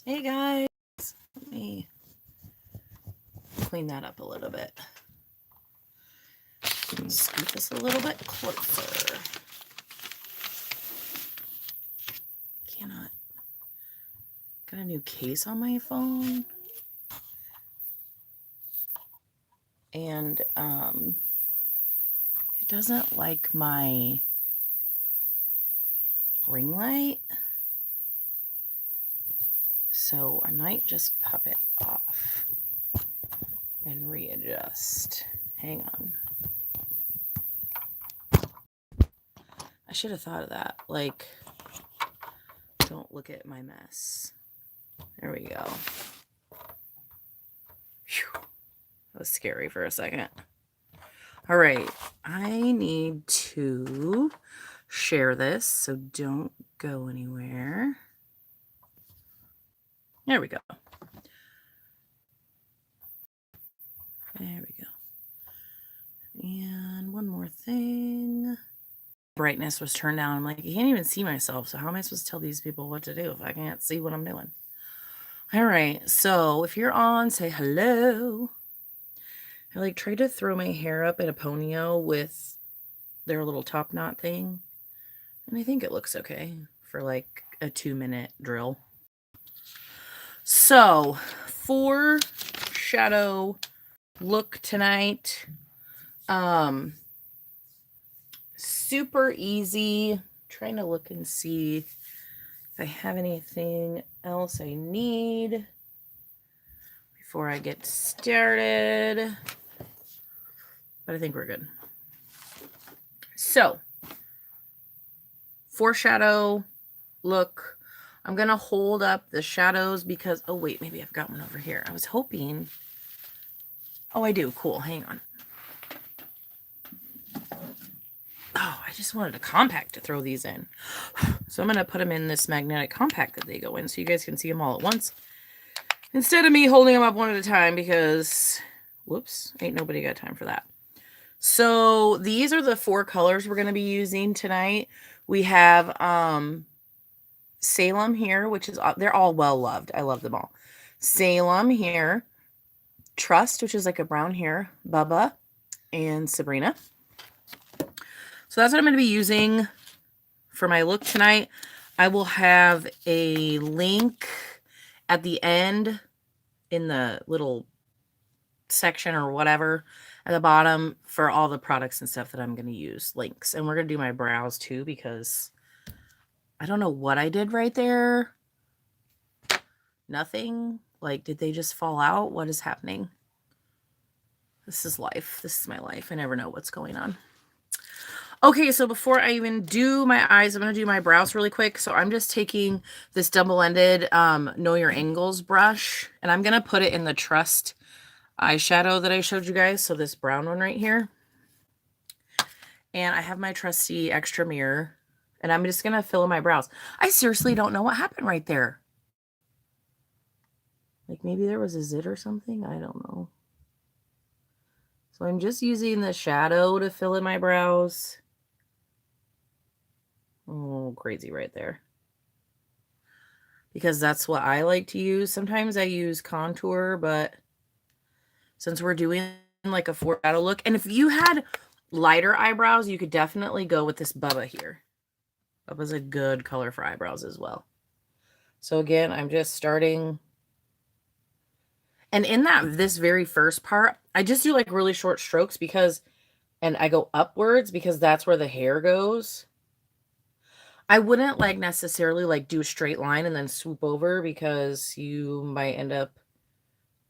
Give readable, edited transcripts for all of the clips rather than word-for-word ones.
Hey guys, let me clean that up a little bit. Scoot this a little bit closer. Cannot. Got a new case on my phone. And it doesn't like my ring light. So I might just pop it off and readjust. Hang on. I should have thought of that. Like, don't look at my mess. There we go. Whew. That was scary for a second. All right. I need to share this, so don't go anywhere. There we go. There we go. And one more thing. Brightness was turned down. I'm like, I can't even see myself. So how am I supposed to tell these people what to do if I can't see what I'm doing? All right. So if you're on, say hello. I like tried to throw my hair up in a ponytail with their little top knot thing. And I think it looks okay for like a 2-minute drill. So for shadow look tonight, super easy. Trying to look and see if I have anything else I need before I get started, but I think we're good. So for shadow look, I'm going to hold up the shadows because, oh wait, maybe I've got one over here. I was hoping, oh, I do. Cool. Hang on. Oh, I just wanted a compact to throw these in. So I'm going to put them in this magnetic compact that they go in so you guys can see them all at once. Instead of me holding them up one at a time because, whoops, ain't nobody got time for that. So these are the 4 colors we're going to be using tonight. We have Salem here, which is, they're all well loved. I love them all. Salem here, Trust, which is like a brown hair, Bubba, and Sabrina. So that's what I'm going to be using for my look tonight. I will have a link at the end in the little section or whatever at the bottom for all the products and stuff that I'm going to use, links. And we're going to do my brows too because I don't know what I did right there. Nothing. Like, did they just fall out? What is happening? This is life. This is my life. I never know what's going on. Okay, so before I even do my eyes, I'm going to do my brows really quick. So I'm just taking this double-ended Know Your Angles brush, and I'm going to put it in the Trust eyeshadow that I showed you guys. So this brown one right here. And I have my trusty extra mirror, and I'm just going to fill in my brows. I seriously don't know what happened right there. Like maybe there was a zit or something. I don't know. So I'm just using the shadow to fill in my brows. Oh, crazy right there. Because that's what I like to use. Sometimes I use contour, but since we're doing like a foreshadow look, and if you had lighter eyebrows, you could definitely go with this Bubba here. Bubba's a good color for eyebrows as well. So again, I'm just starting. And in this very first part, I just do like really short strokes because, and I go upwards because that's where the hair goes. I wouldn't like necessarily like do a straight line and then swoop over because you might end up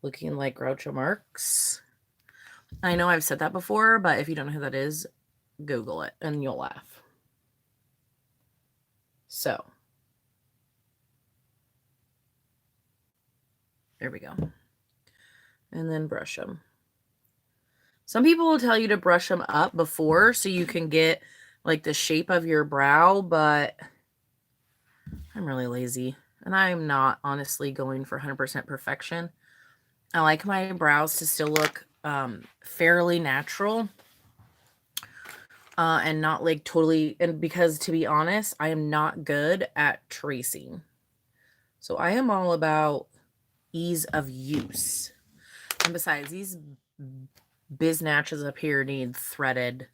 looking like Groucho Marx. I know I've said that before, but if you don't know who that is, Google it and you'll laugh. So there we go. And then brush them. Some people will tell you to brush them up before so you can get like the shape of your brow, but I'm really lazy and I'm not honestly going for 100% perfection. I like my brows to still look fairly natural and not like totally, and because to be honest, I am not good at tracing. So I am all about ease of use. And besides, these biznatches up here need threaded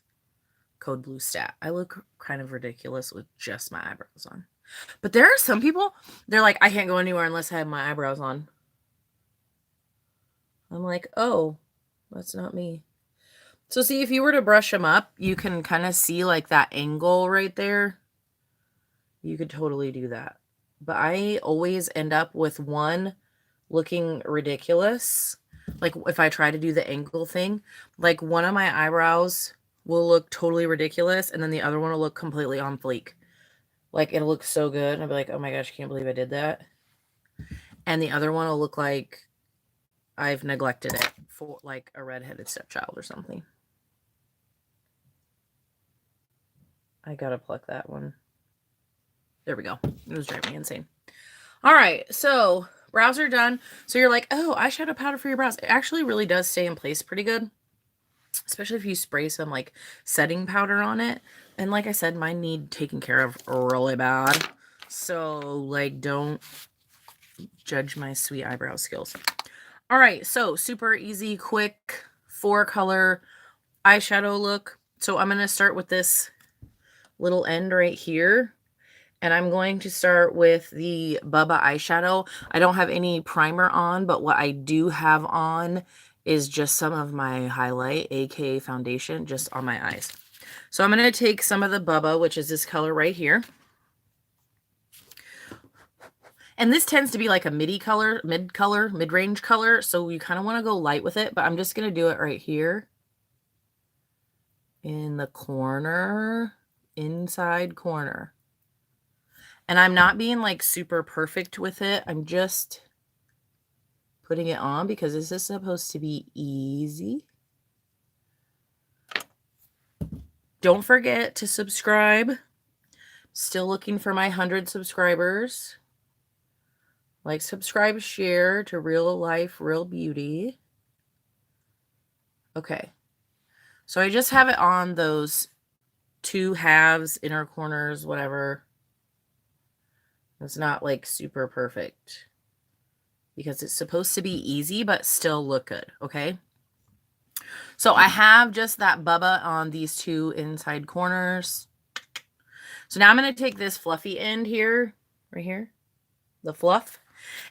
code blue stat. I look kind of ridiculous with just my eyebrows on. But there are some people, they're like, I can't go anywhere unless I have my eyebrows on. I'm like, oh, that's not me. So see, if you were to brush them up, you can kind of see like that angle right there. You could totally do that. But I always end up with one looking ridiculous. Like if I try to do the angle thing, like one of my eyebrows will look totally ridiculous and then the other one will look completely on fleek. Like it'll look so good. I'll be like, oh my gosh, I can't believe I did that. And the other one will look like I've neglected it for like a redheaded stepchild or something. I gotta pluck that one. There we go. It was driving me insane. All right, so brows are done. So you're like, oh, eyeshadow powder for your brows. It actually really does stay in place pretty good, especially if you spray some like setting powder on it. And like I said, mine need taken care of really bad. So like, don't judge my sweet eyebrow skills. All right, so super easy, quick 4-color eyeshadow look. So I'm going to start with this little end right here. And I'm going to start with the Bubba eyeshadow. I don't have any primer on, but what I do have on is just some of my highlight, aka foundation, just on my eyes. So I'm going to take some of the Bubba, which is this color right here. And this tends to be like a mid-range color. So you kind of want to go light with it, but I'm just going to do it right here in the corner, inside corner. And I'm not being like super perfect with it. I'm just putting it on because this is supposed to be easy. Don't forget to subscribe. Still looking for my 100 subscribers. Like, subscribe, share to Real Life, Real Beauty. Okay. So I just have it on those 2 halves, inner corners, whatever. It's not like super perfect because it's supposed to be easy, but still look good. Okay. So I have just that Bubba on these 2 inside corners. So now I'm going to take this fluffy end here, right here, the fluff,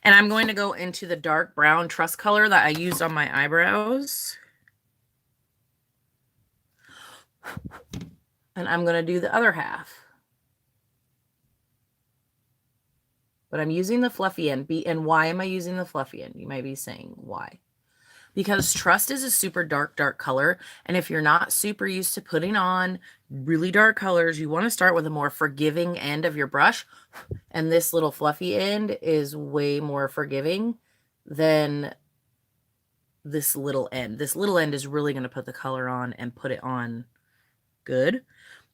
and I'm going to go into the dark brown trust color that I used on my eyebrows. And I'm going to do the other half. But I'm using the fluffy end. And why am I using the fluffy end? You might be saying, why? Because trust is a super dark color. And if you're not super used to putting on really dark colors, you want to start with a more forgiving end of your brush. And this little fluffy end is way more forgiving than this little end. This little end is really going to put the color on and put it on good.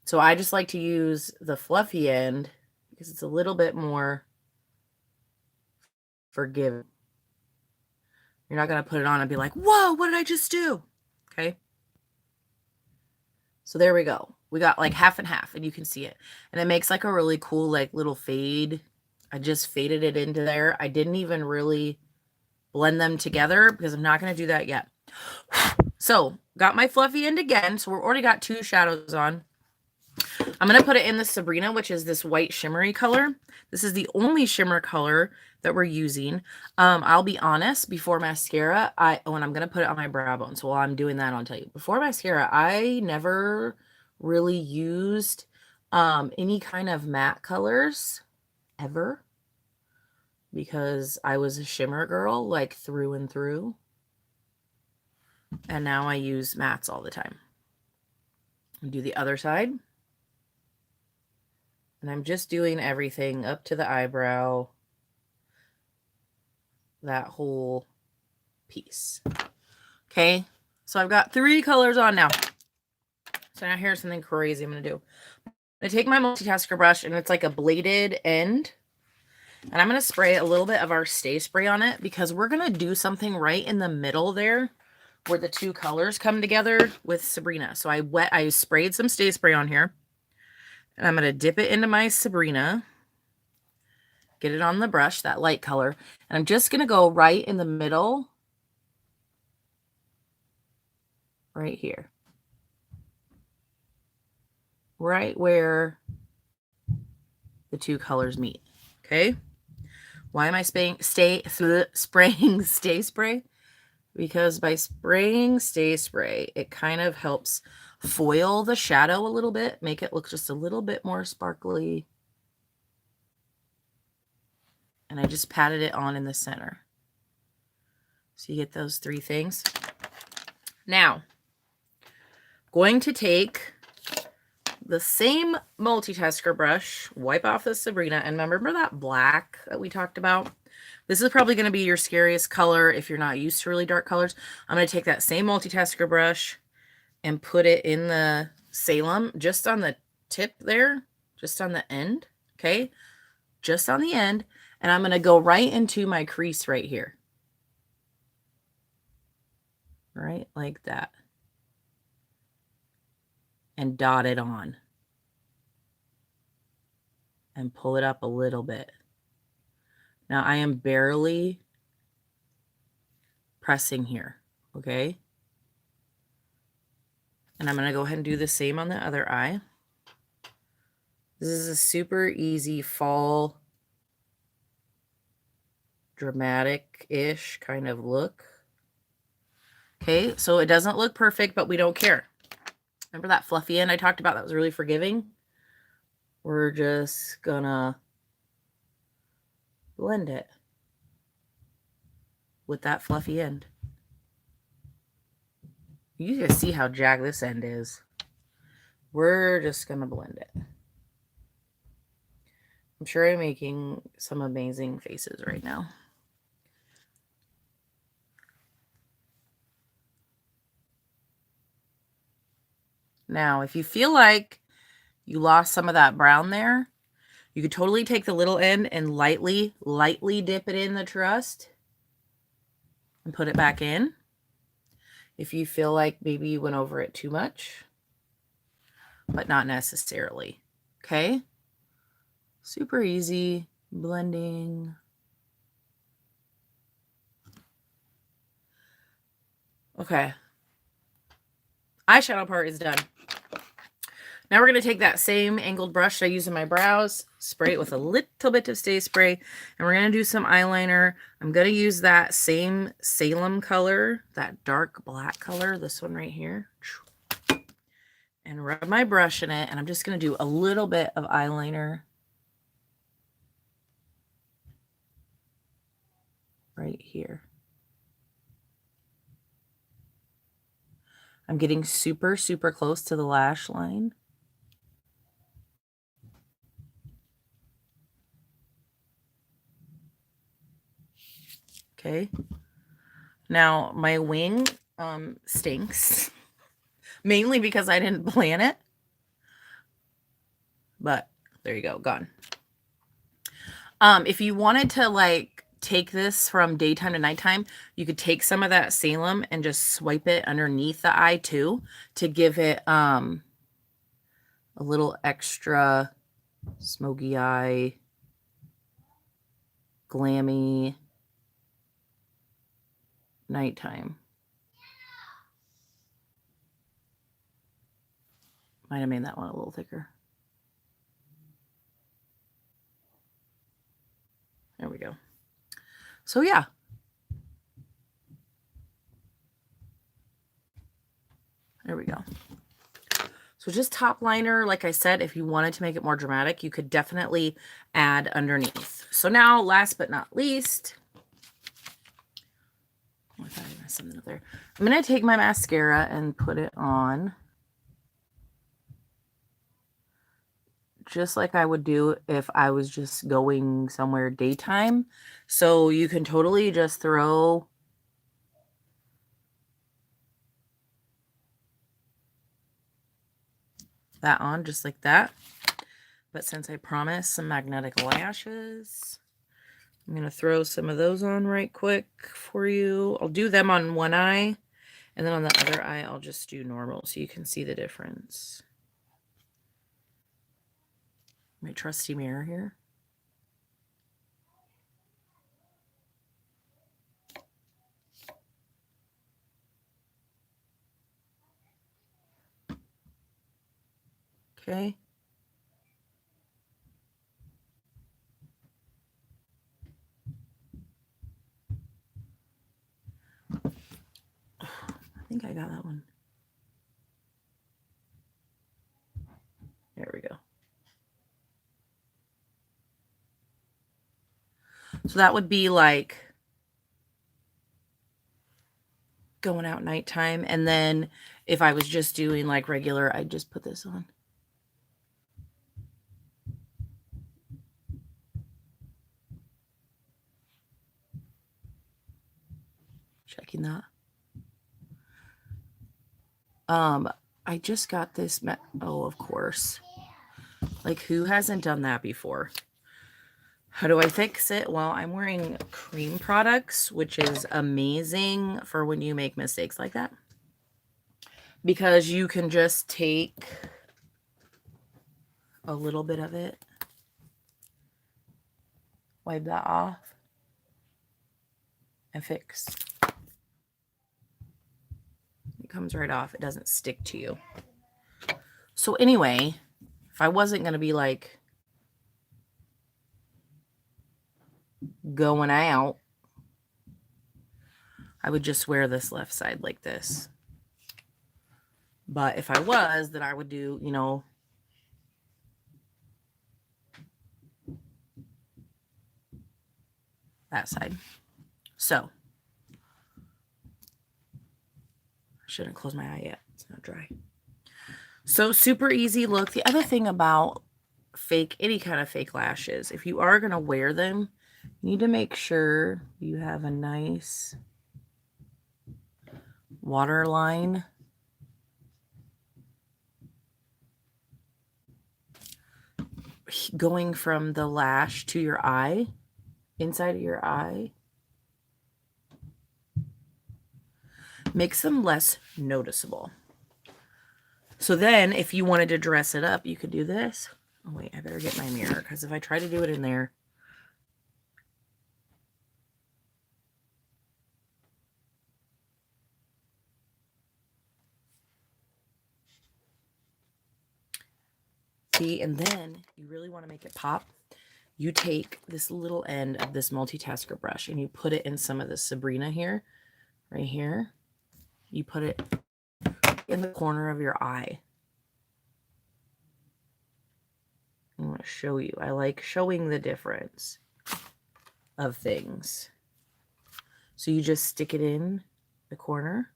So I just like to use the fluffy end because it's a little bit more forgiving. You're not going to put it on and be like, whoa, what did I just do? Okay. So there we go. We got like half and half and you can see it. And it makes like a really cool, like little fade. I just faded it into there. I didn't even really blend them together because I'm not going to do that yet. So got my fluffy end again. So we're already got 2 shadows on. I'm going to put it in the Sabrina, which is this white shimmery color. This is the only shimmer color that we're using. I'll be honest, before mascara, when I'm going to put it on my brow bone. So while I'm doing that, I'll tell you. Before mascara, I never really used any kind of matte colors ever because I was a shimmer girl, like through and through. And now I use mattes all the time. I'll do the other side. And I'm just doing everything up to the eyebrow, that whole piece. Okay, so I've got 3 colors on now. So now here's something crazy I'm going to do. I'm going to take my multitasker brush, and it's like a bladed end. And I'm going to spray a little bit of our Stay Spray on it because we're going to do something right in the middle there where the 2 colors come together with Sabrina. So I sprayed some Stay Spray on here. And I'm going to dip it into my Sabrina. get it on the brush, that light color, and I'm just going to go right in the middle, right here, right where the two colors meet. Okay. Why am I spraying Stay Spray? Because by spraying Stay Spray, it kind of helps foil the shadow a little bit, make it look just a little bit more sparkly. And I just patted it on in the center. So you get those three things. Now, going to take the same multitasker brush, wipe off the Sabrina, and remember that black that we talked about? This is probably going to be your scariest color if you're not used to really dark colors. I'm going to take that same multitasker brush and put it in the Salem, just on the tip there, just on the end, okay? Just on the end, and I'm going to go right into my crease right here. Right like that. And dot it on. And pull it up a little bit. Now I am barely pressing here, okay? And I'm going to go ahead and do the same on the other eye. This is a super easy fall, dramatic-ish kind of look. Okay, so it doesn't look perfect, but we don't care. Remember that fluffy end I talked about that was really forgiving? We're just gonna blend it with that fluffy end. You can see how jagged this end is. We're just gonna blend it. I'm sure I'm making some amazing faces right now. Now, if you feel like you lost some of that brown there, you could totally take the little end and lightly dip it in the trust and put it back in. If you feel like maybe you went over it too much, but not necessarily. Okay? Super easy blending. Okay. Eyeshadow part is done. Now we're going to take that same angled brush I use in my brows, spray it with a little bit of Stay Spray, and we're going to do some eyeliner. I'm going to use that same Salem color, that dark black color, this one right here, and rub my brush in it, and I'm just going to do a little bit of eyeliner right here. I'm getting super, super close to the lash line. Okay. Now my wing stinks, mainly because I didn't plan it. But there you go, gone. If you wanted to like take this from daytime to nighttime, you could take some of that Salem and just swipe it underneath the eye too to give it a little extra smoky eye, glammy nighttime. Might have made that one a little thicker. There we go. So yeah. There we go. So just top liner, like I said, if you wanted to make it more dramatic, you could definitely add underneath. So now, last but not least, I thought I messed something up there. I'm going to take my mascara and put it on just like I would do if I was just going somewhere daytime. So you can totally just throw that on just like that. But since I promised some magnetic lashes, I'm going to throw some of those on right quick for you. I'll do them on one eye, and then on the other eye, I'll just do normal so you can see the difference. My trusty mirror here. Okay. I think I got that one. There we go. So that would be like going out nighttime. And then if I was just doing like regular, I'd just put this on. Checking that. I just got this. Oh, of course. Like, who hasn't done that before? How do I fix it? Well, I'm wearing cream products, which is amazing for when you make mistakes like that. Because you can just take a little bit of it, wipe that off, and fix. It comes right off. It doesn't stick to you. So anyway, if I wasn't going to be like going out, I would just wear this left side like this. But if I was, then I would do, you know, that side. So, I shouldn't close my eye yet. It's not dry. So, super easy look. The other thing about any kind of fake lashes, if you are going to wear them, you need to make sure you have a nice waterline. Going from the lash to your eye, inside of your eye, makes them less noticeable. So then if you wanted to dress it up, you could do this. Oh wait, I better get my mirror, because if I try to do it in there, see, and then you really want to make it pop. You take this little end of this multitasker brush and you put it in some of the Sabrina here, right here. You put it in the corner of your eye. I want to show you. I like showing the difference of things. So you just stick it in the corner.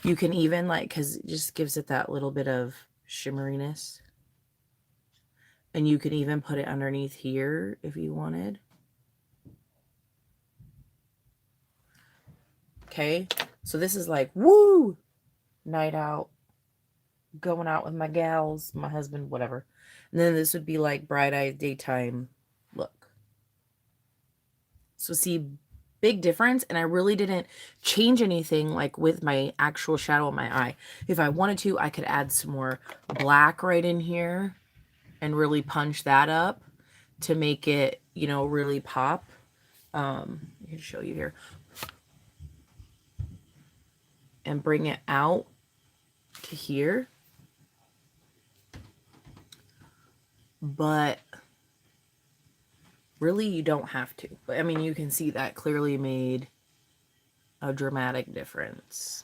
You can even because it just gives it that little bit of shimmeriness. And you can even put it underneath here if you wanted. Okay, so this is like, woo, night out, going out with my gals, my husband, whatever. And then this would be like bright-eyed daytime look. So see, big difference. And I really didn't change anything like with my actual shadow on my eye. If I wanted to, I could add some more black right in here and really punch that up to make it, you know, really pop. I can show you here. And bring it out to here. But really, you don't have to. But I mean, you can see that clearly made a dramatic difference.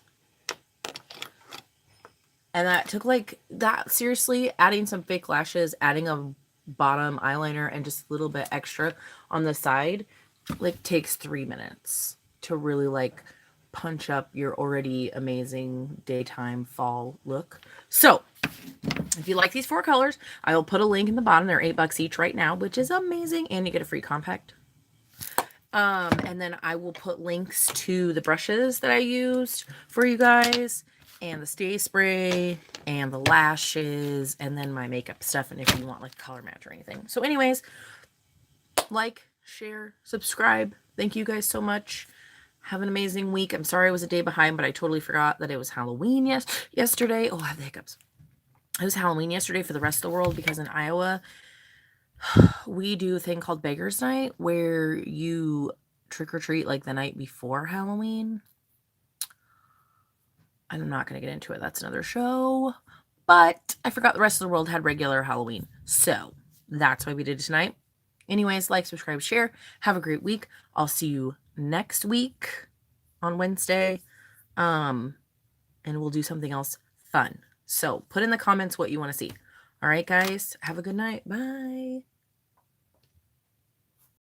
And that took like that, seriously, adding some fake lashes, adding a bottom eyeliner and just a little bit extra on the side, like takes 3 minutes to really like punch up your already amazing daytime fall look. So if you like these 4 colors, I will put a link in the bottom. They're $8 each right now, which is amazing. And you get a free compact. And then I will put links to the brushes that I used for you guys, and the stay spray, and the lashes, and then my makeup stuff, and if you want like color match or anything. So anyways, like, share, subscribe. Thank you guys so much. Have an amazing week. I'm sorry I was a day behind, but I totally forgot that it was Halloween yesterday. Oh, I have the hiccups. It was Halloween yesterday for the rest of the world, because in Iowa, we do a thing called Beggar's Night, where you trick or treat like the night before Halloween. I'm not going to get into it. That's another show. But I forgot the rest of the world had regular Halloween. So that's why we did it tonight. Anyways, like, subscribe, share. Have a great week. I'll see you next week on Wednesday. And we'll do something else fun. So put in the comments what you want to see. All right, guys. Have a good night. Bye.